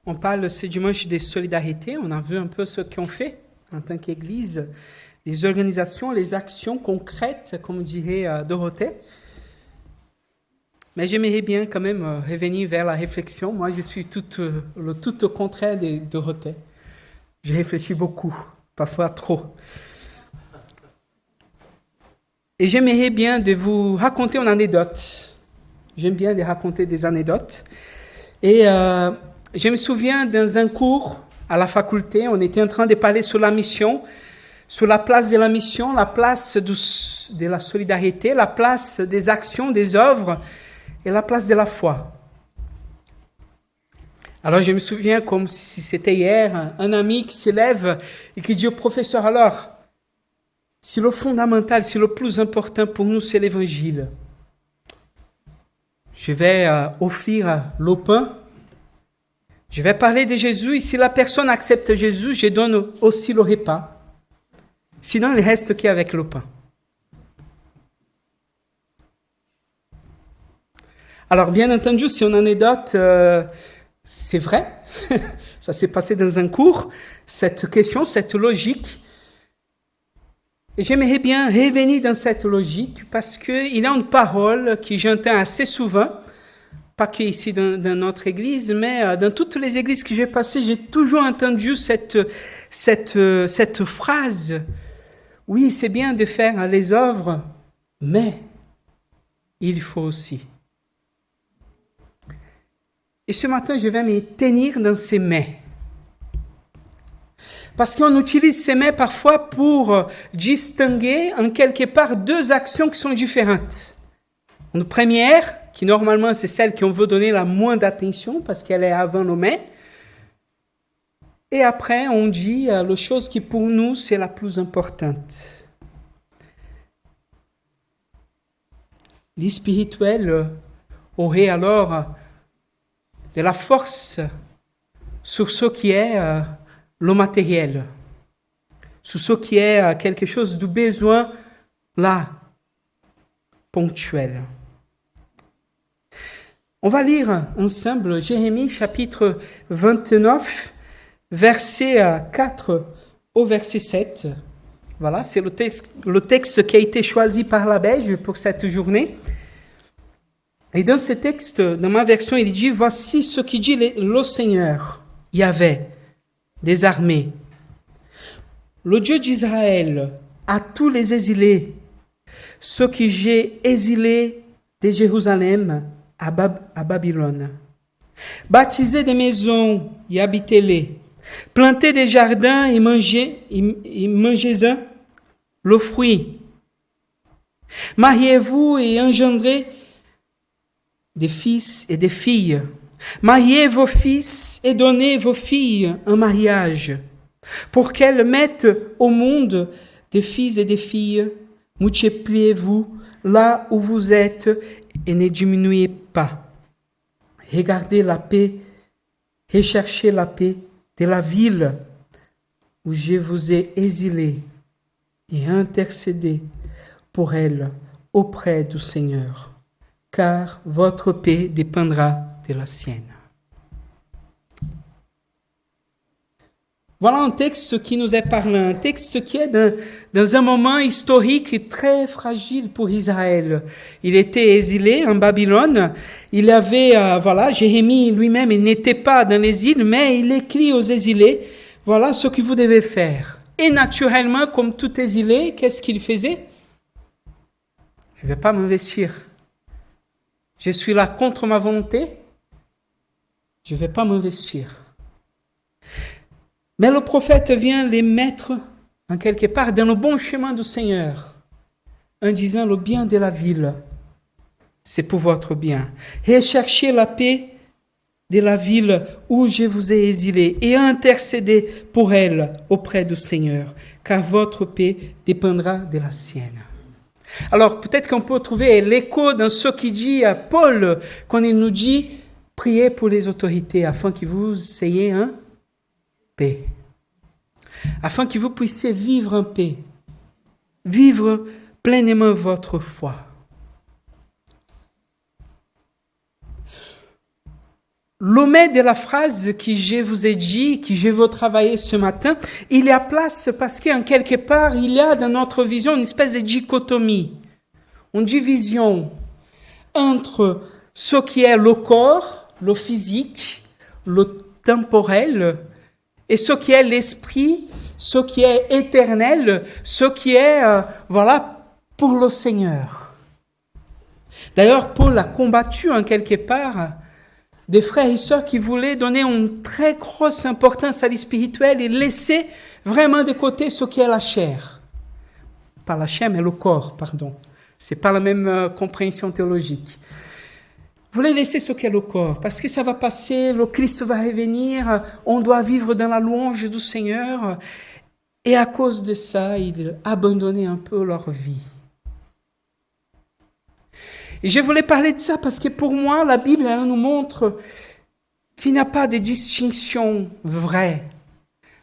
On parle ce dimanche de solidarité. On a vu un peu ce qu'on fait en tant qu'Église, les organisations, les actions concrètes, comme dirait Dorothée. Mais j'aimerais bien quand même revenir vers la réflexion. Moi, je suis le tout au contraire de Dorothée. Je réfléchis beaucoup, parfois trop. Et j'aimerais bien de vous raconter une anecdote. J'aime bien de raconter des anecdotes. Et je me souviens dans un cours à la faculté, on était en train de parler sur la mission, sur la place de la mission, la place de la solidarité, la place des actions, des œuvres et la place de la foi. Alors je me souviens comme si c'était hier, un ami qui se lève et qui dit au professeur, alors, si le fondamental, si le plus important pour nous c'est l'évangile, je vais offrir le pain, je vais parler de Jésus et si la personne accepte Jésus, je donne aussi le repas. Sinon, il reste qu'avec le pain. Alors, bien entendu, c'est une anecdote, c'est vrai, ça s'est passé dans un cours, cette question, cette logique. Et j'aimerais bien revenir dans cette logique parce qu'il y a une parole que j'entends assez souvent, pas qu'ici dans notre église, mais dans toutes les églises que j'ai passées, j'ai toujours entendu cette phrase. Oui, c'est bien de faire les œuvres, mais il faut aussi. Et ce matin, je vais me tenir dans ces mais. Parce qu'on utilise ces mais parfois pour distinguer en quelque part deux actions qui sont différentes. Une première, qui normalement c'est celle qu'on veut donner la moins d'attention parce qu'elle est avant nos mais. Et après, on dit la chose qui pour nous c'est la plus importante. L'spirituel aurait alors de la force sur ce qui est le matériel, sur ce qui est quelque chose de besoin là, ponctuel. On va lire ensemble Jérémie chapitre 29, verset 4 au verset 7. Voilà, c'est le texte qui a été choisi par la Belge pour cette journée. Et dans ce texte, dans ma version, il dit « Voici ce qui dit le Seigneur, Yahvé, des armées, le Dieu d'Israël, à tous les exilés, ceux que j'ai exilés de Jérusalem à Babylone. Bâtisez des maisons et habitez-les. Plantez des jardins et mangez-en le fruit. Mariez-vous et engendrez des fils et des filles. Mariez vos fils et donnez vos filles en mariage, pour qu'elles mettent au monde des fils et des filles. Multipliez-vous là où vous êtes et ne diminuez pas. Regardez la paix, recherchez la paix de la ville où je vous ai exilé et intercédez pour elle auprès du Seigneur, car votre paix dépendra de la sienne. Voilà un texte qui nous est parlant, un texte qui est dans un moment historique très fragile pour Israël. Il était exilé en Babylone. Il avait, Jérémie lui-même, il n'était pas dans l'exil, mais il écrit aux exilés, voilà ce que vous devez faire. Et naturellement, comme tout exilé, qu'est-ce qu'il faisait? Je ne vais pas m'investir. Je suis là contre ma volonté. Je ne vais pas m'investir. Mais le prophète vient les mettre, en quelque part, dans le bon chemin du Seigneur, en disant le bien de la ville, c'est pour votre bien. Recherchez la paix de la ville où je vous ai exilé et intercédez pour elle auprès du Seigneur, car votre paix dépendra de la sienne. Alors, peut-être qu'on peut trouver l'écho dans ce qu'il dit à Paul, quand il nous dit, priez pour les autorités afin que vous ayez paix, afin que vous puissiez vivre en paix, vivre pleinement votre foi. l'ommet de la phrase que je vous ai dit, que je veux travailler ce matin, il y a place parce qu'en quelque part, il y a dans notre vision une espèce de dichotomie, une division entre ce qui est le corps, le physique, le temporel, et ce qui est l'esprit, ce qui est éternel, ce qui est, pour le Seigneur. D'ailleurs, Paul a combattu en quelque part des frères et sœurs qui voulaient donner une très grosse importance à l'spirituel et laisser vraiment de côté ce qui est la chair. Pas la chair, mais le corps, pardon. C'est pas la même compréhension théologique. Vous voulez laisser ce qu'est le corps, parce que ça va passer, le Christ va revenir, on doit vivre dans la louange du Seigneur. Et à cause de ça, ils abandonnaient un peu leur vie. Et je voulais parler de ça parce que pour moi, la Bible elle nous montre qu'il n'y a pas de distinction vraie.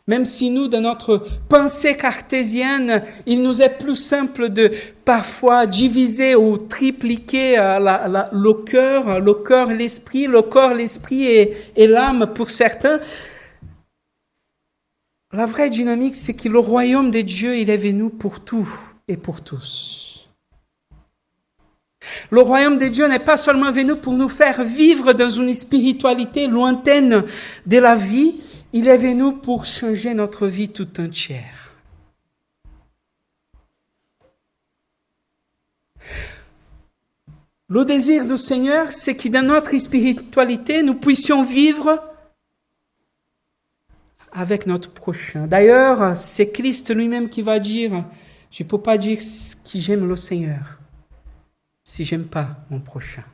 Même si nous, dans notre pensée cartésienne, il nous est plus simple de parfois diviser ou tripliquer le cœur, l'esprit, le corps, l'esprit et l'âme pour certains. La vraie dynamique, c'est que le royaume de Dieu, il est venu pour tout et pour tous. Le royaume de Dieu n'est pas seulement venu pour nous faire vivre dans une spiritualité lointaine de la vie, il est venu pour changer notre vie tout entière. Le désir du Seigneur, c'est que dans notre spiritualité, nous puissions vivre avec notre prochain. D'ailleurs, c'est Christ lui-même qui va dire, je ne peux pas dire que j'aime le Seigneur si je n'aime pas mon prochain.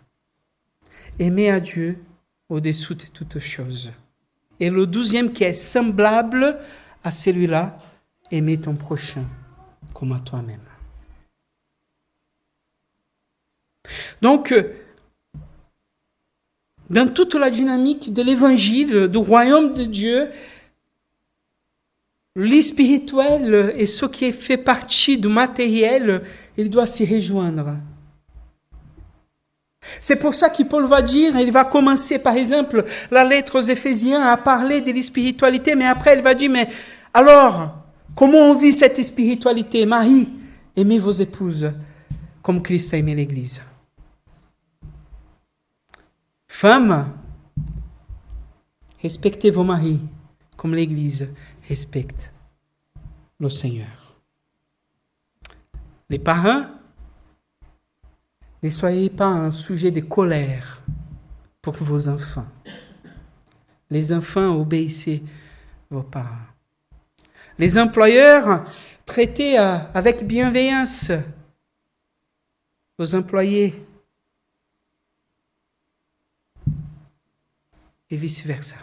Aimer à Dieu au-dessous de toutes choses. Et le 12e qui est semblable à celui-là, aimer ton prochain comme à toi-même. Donc, dans toute la dynamique de l'évangile, du royaume de Dieu, l'spirituel et ce qui fait partie du matériel, il doit s'y rejoindre. C'est pour ça que Paul va dire, il va commencer par exemple la lettre aux Éphésiens à parler de la spiritualité, mais après il va dire, mais alors, comment on vit cette spiritualité? Marie, aimez vos épouses comme Christ a aimé l'Église. Femmes, respectez vos maris comme l'Église respecte le Seigneur. Les parents, ne soyez pas un sujet de colère pour vos enfants. Les enfants, obéissez vos parents. Les employeurs, traitez avec bienveillance vos employés. Et vice-versa.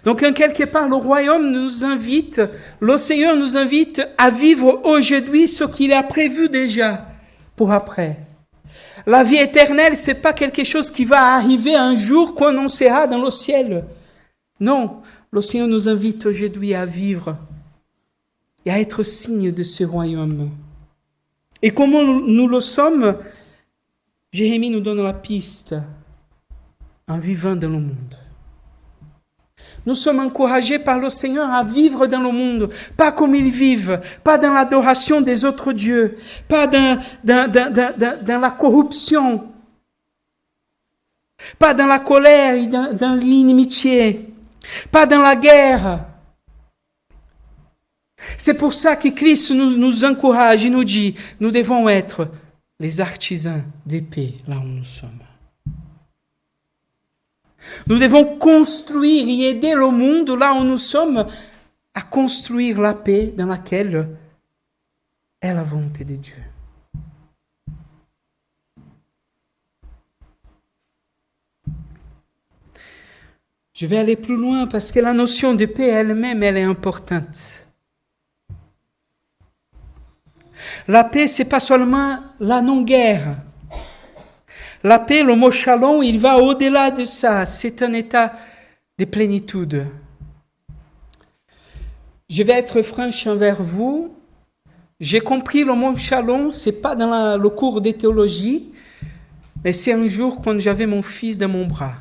Donc, en quelque part, le royaume nous invite, le Seigneur nous invite à vivre aujourd'hui ce qu'il a prévu déjà pour après. La vie éternelle, ce n'est pas quelque chose qui va arriver un jour quand on sera dans le ciel. Non, le Seigneur nous invite aujourd'hui à vivre et à être signe de ce royaume. Et comment nous le sommes, Jérémie nous donne la piste en vivant dans le monde. Nous sommes encouragés par le Seigneur à vivre dans le monde, pas comme ils vivent, pas dans l'adoration des autres dieux, pas dans la corruption, pas dans la colère et dans l'inimitié, pas dans la guerre. C'est pour ça que Christ nous encourage et nous dit, nous devons être les artisans de paix là où nous sommes. Nous devons construire et aider le monde là où nous sommes à construire la paix dans laquelle est la volonté de Dieu. Je vais aller plus loin parce que la notion de paix elle-même, elle est importante. La paix, c'est pas seulement la non-guerre. La paix, le mot shalom, il va au-delà de ça. C'est un état de plénitude. Je vais être franche envers vous. J'ai compris le mot shalom, c'est pas dans le cours de théologie, mais c'est un jour quand j'avais mon fils dans mon bras.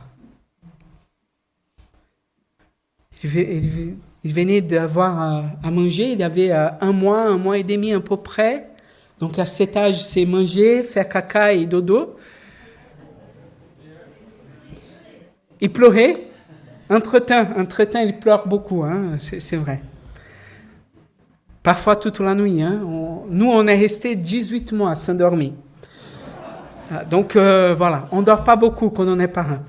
Il venait d'avoir à manger, il avait 1 mois et demi à peu près. Donc à cet âge, c'est manger, faire caca et dodo. Il pleurait. Entre-temps, il pleure beaucoup, hein, c'est vrai. Parfois toute la nuit. Hein. Nous, on est resté 18 mois sans dormir. Donc voilà, on ne dort pas beaucoup quand on est parent.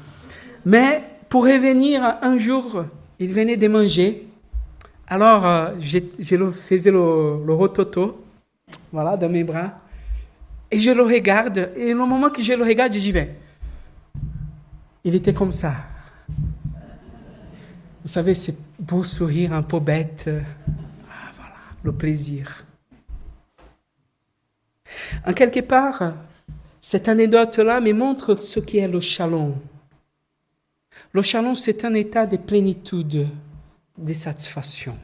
Mais pour revenir, un jour, il venait de manger. Alors, je faisais le rototo, voilà, dans mes bras. Et je le regarde. Et le moment que je le regarde, je dis, ben, il était comme ça. Vous savez, c'est beau sourire un peu bête. Voilà, le plaisir. En quelque part, cette anecdote-là me montre ce qu'est le shalom. Le shalom, c'est un état de plénitude, de satisfaction.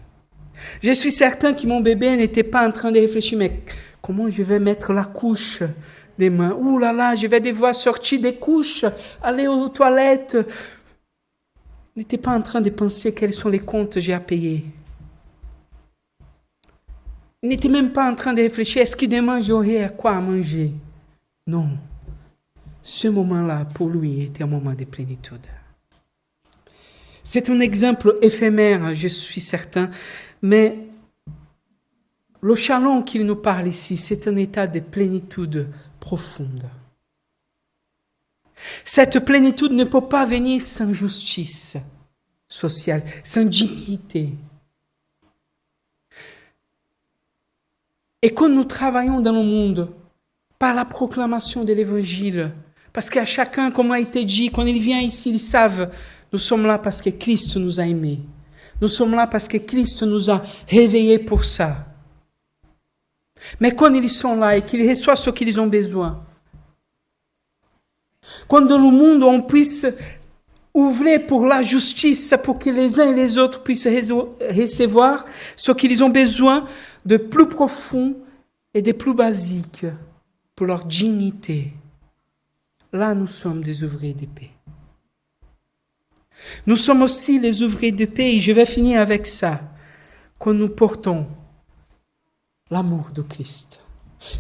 Je suis certain que mon bébé n'était pas en train de réfléchir, mais comment je vais mettre la couche demain? Ouh là là, je vais devoir sortir des couches, aller aux toilettes. Il n'était pas en train de penser quels sont les comptes que j'ai à payer. Il n'était même pas en train de réfléchir, est-ce que demain j'aurai quoi à manger? Non. Ce moment-là, pour lui, était un moment de plénitude. C'est un exemple éphémère, je suis certain, mais le shalom qu'il nous parle ici, c'est un état de plénitude profonde. Cette plénitude ne peut pas venir sans justice sociale, sans dignité. Et quand nous travaillons dans le monde, par la proclamation de l'évangile, parce qu'à chacun, comme a été dit, quand il vient ici, ils savent, nous sommes là parce que Christ nous a aimés. Nous sommes là parce que Christ nous a réveillés pour ça. Mais quand ils sont là et qu'ils reçoivent ce qu'ils ont besoin, quand dans le monde on puisse ouvrir pour la justice, pour que les uns et les autres puissent recevoir ce qu'ils ont besoin de plus profond et de plus basique pour leur dignité. Là, nous sommes des ouvriers de paix. Nous sommes aussi les ouvriers de paix, et je vais finir avec ça, quand nous portons l'amour de Christ,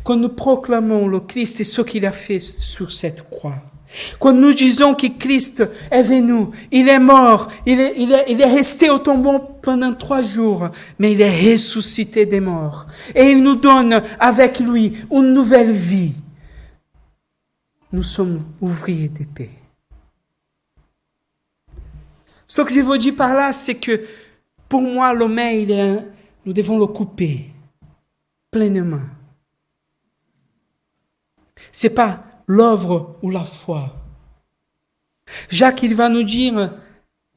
quand nous proclamons le Christ et ce qu'il a fait sur cette croix, quand nous disons que Christ est venu, il est mort, il est resté au tombeau pendant 3 jours, mais il est ressuscité des morts, et il nous donne avec lui une nouvelle vie. Nous sommes ouvriers de paix. Ce que je veux dire par là, c'est que pour moi, le mail, nous devons le couper pleinement. Ce n'est pas l'œuvre ou la foi. Jacques, il va nous dire,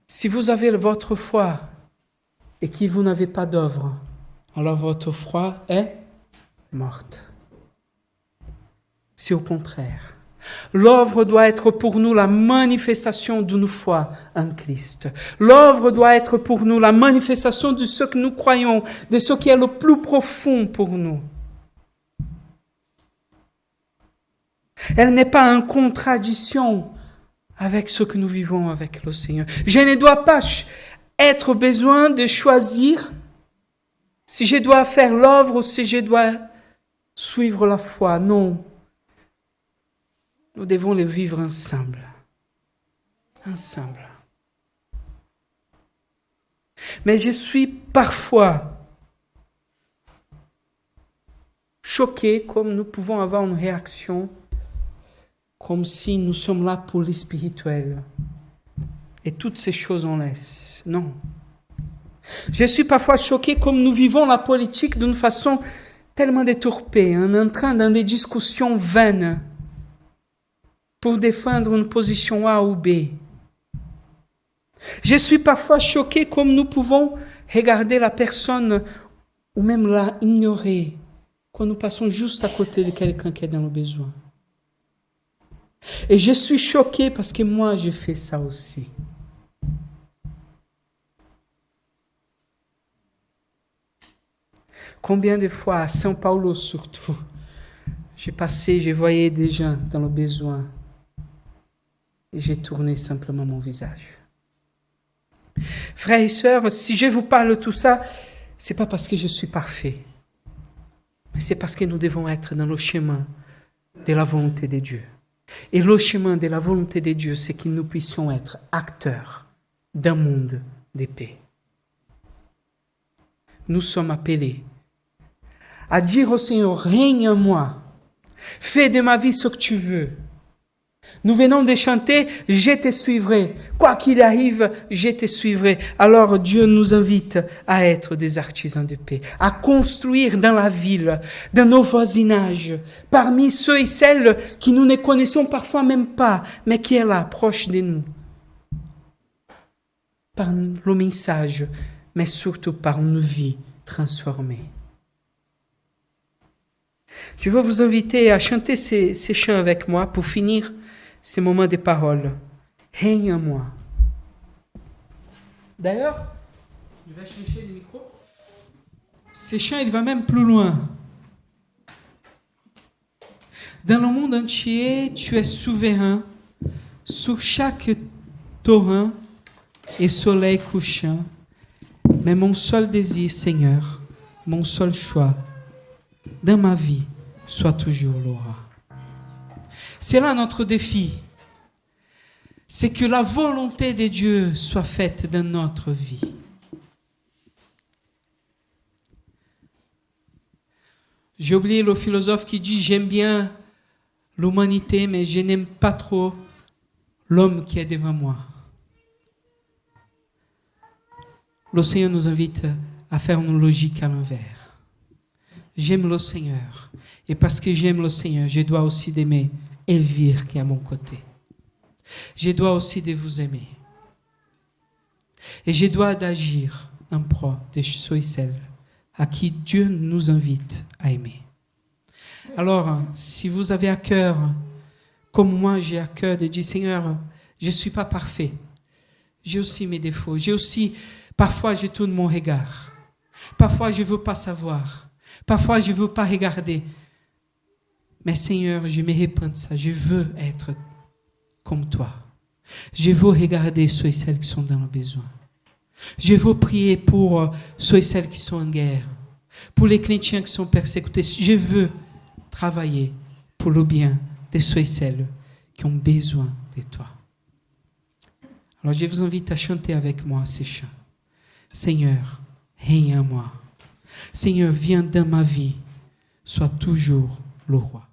si vous avez votre foi et que vous n'avez pas d'œuvre, alors votre foi est morte. C'est au contraire. L'œuvre doit être pour nous la manifestation d'une foi en Christ. L'œuvre doit être pour nous la manifestation de ce que nous croyons, de ce qui est le plus profond pour nous. Elle n'est pas en contradiction avec ce que nous vivons avec le Seigneur. Je ne dois pas être besoin de choisir si je dois faire l'œuvre ou si je dois suivre la foi. Non. Nous devons le vivre ensemble. Ensemble. Mais je suis parfois choqué comme nous pouvons avoir une réaction comme si nous sommes là pour le spirituel. Et toutes ces choses on laisse. Non. Je suis parfois choqué comme nous vivons la politique d'une façon tellement détourpée, en entrant dans des discussions vaines pour défendre une position A ou B. Je suis parfois choqué comme nous pouvons regarder la personne ou même la ignorer quand nous passons juste à côté de quelqu'un qui est dans le besoin. Et je suis choqué parce que moi, j'ai fait ça aussi. Combien de fois, à São Paulo surtout, je voyais des gens dans le besoin et j'ai tourné simplement mon visage. Frères et sœurs, si je vous parle tout ça, c'est pas parce que je suis parfait, mais c'est parce que nous devons être dans le chemin de la volonté de Dieu. Et le chemin de la volonté de Dieu, c'est que nous puissions être acteurs d'un monde de paix. Nous sommes appelés à dire au Seigneur, règne en moi, fais de ma vie ce que tu veux. Nous venons de chanter, je te suivrai. Quoi qu'il arrive, je te suivrai. Alors Dieu nous invite à être des artisans de paix, à construire dans la ville, dans nos voisinages, parmi ceux et celles qui nous ne connaissons parfois même pas, mais qui est là, proche de nous. Par le message, mais surtout par une vie transformée. Je veux vous inviter à chanter ces chants avec moi pour finir ces moments de parole. Règne en moi. D'ailleurs, je vais chercher le micro. Ces chants, il va même plus loin. Dans le monde entier, tu es souverain sur chaque torrent et soleil couchant. Mais mon seul désir, Seigneur, mon seul choix, dans ma vie, soit toujours le roi. C'est là notre défi. C'est que la volonté de Dieu soit faite dans notre vie. J'ai oublié le philosophe qui dit « J'aime bien l'humanité, mais je n'aime pas trop l'homme qui est devant moi. » Le Seigneur nous invite à faire une logique à l'envers. J'aime le Seigneur. Et parce que j'aime le Seigneur, je dois aussi aimer Elvire qui est à mon côté. Je dois aussi de vous aimer. Et je dois d'agir en pro de ceux et celles à qui Dieu nous invite à aimer. Alors, si vous avez à cœur, comme moi j'ai à cœur de dire, Seigneur, je ne suis pas parfait. J'ai aussi mes défauts. Parfois je tourne mon regard. Parfois je ne veux pas savoir. Parfois je ne veux pas regarder. Mais Seigneur, je me répands de ça. Je veux être comme toi. Je veux regarder ceux et celles qui sont dans le besoin. Je veux prier pour ceux et celles qui sont en guerre. Pour les chrétiens qui sont persécutés. Je veux travailler pour le bien de ceux et celles qui ont besoin de toi. Alors je vous invite à chanter avec moi ces chants. Seigneur, règne en moi. Seigneur, viens dans ma vie. Sois toujours le roi.